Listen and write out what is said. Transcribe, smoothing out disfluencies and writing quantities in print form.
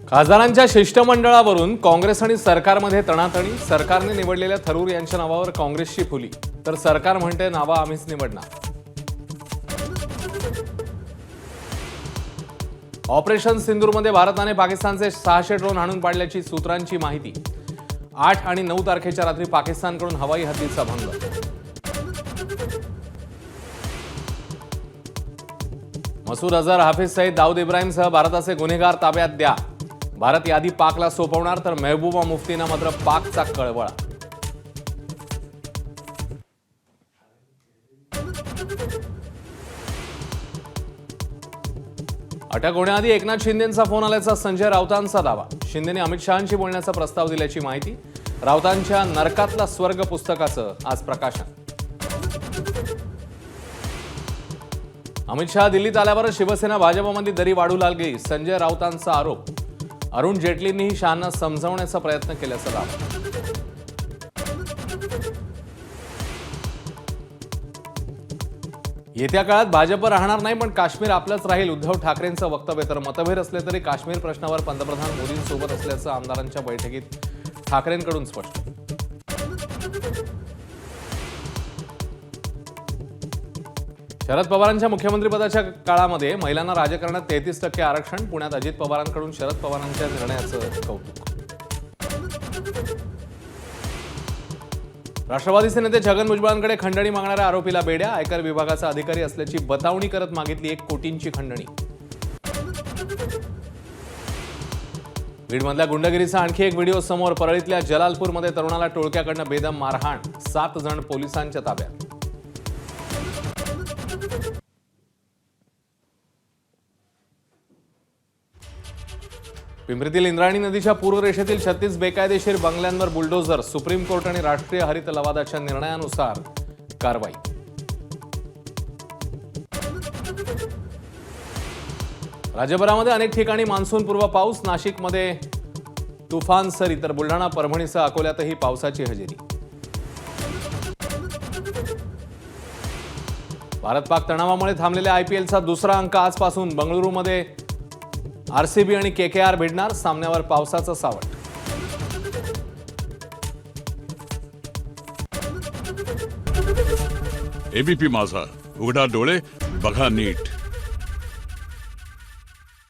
खासदारांच्या शिष्टमंडळावरून काँग्रेस आणि सरकारमध्ये तणातणी। सरकारने निवडलेल्या थरूर यांच्या नावावर काँग्रेसची फुली, तर सरकार म्हणते नावा आम्हीच निवडणार। ऑपरेशन सिंदूरमध्ये भारताने पाकिस्तानचे 600 ड्रोन हाणून पाडल्याची सूत्रांची माहिती। 8 आणि 9 तारखेच्या रात्री पाकिस्तानकडून हवाई हद्दीचा भंग। मसूद अझहर, हाफिज सईद, दाऊद इब्राहिमसह भारताचे गुन्हेगार ताब्यात द्या। भारत यादी पाकला सोपवणार, तर महबूबा मुफ्तींना मात्र पाकचा कळवळा। अटक होण्याआधी एकनाथ शिंदेंचा फोन आल्याचा संजय राऊतांचा दावा। शिंदेने अमित शहांशी बोलण्याचा प्रस्ताव दिल्याची माहिती। राऊतांच्या नरकातला स्वर्ग पुस्तकाचं आज प्रकाशन। अमित शहा दिल्लीत आल्यावर शिवसेना भाजपमध्ये दरी वाढू लागली, संजय राऊतांचा आरोप। अरुण जेटलींनीही शहांना समजावण्याचा प्रयत्न केल्याचा दावा। येत्या काळात भाजप राहणार नाही, पण काश्मीर आपलंच राहील, उद्धव ठाकरेंचं वक्तव्य। तर मतभेद असले तरी काश्मीर प्रश्नावर पंतप्रधान मोदींसोबत असल्याचं आमदारांच्या बैठकीत ठाकरेंकडून स्पष्ट। शरद पवारांच्या मुख्यमंत्रीपदाच्या काळामध्ये महिलांना राजकारणात 33% आरक्षण। पुण्यात अजित पवारांकडून शरद पवारांच्या निर्णयाचं कौतुक। राष्ट्रवादीचे नेते छगन भुजबळांकडे खंडणी मागणाऱ्या आरोपीला बेड्या। आयकर विभागाचा अधिकारी असल्याची बतावणी करत मागितली 1 कोटींची खंडणी। बीडमधल्या गुंडगिरीचा आणखी एक व्हिडिओ समोर। परळीतल्या जलालपूरमध्ये तरुणाला टोळक्याकडनं बेदम मारहाण, 7 जण पोलिसांच्या ताब्यात। पिंपरीतील इंद्रायणी नदीच्या पूर्व रेषेतील 36 बेकायदेशीर बंगल्यांवर बुलडोझर। सुप्रीम कोर्ट आणि राष्ट्रीय हरित लवादाच्या निर्णयानुसार कारवाई। राज्यभरामध्ये अनेक ठिकाणी मान्सूनपूर्व पाऊस। नाशिकमध्ये तुफान सरी, तर बुलढाणा, परभणीसह अकोल्यातही पावसाची हजेरी। भारत पाक तणावामुळे थांबलेल्या आयपीएलचा दुसरा अंक आजपासून। बंगळुरूमध्ये आरसीबी आणि केकेआर भिडणार, सामन्यावर पावसाचं सावट। एबीपी माझा, उघडा डोळे बघा नीट।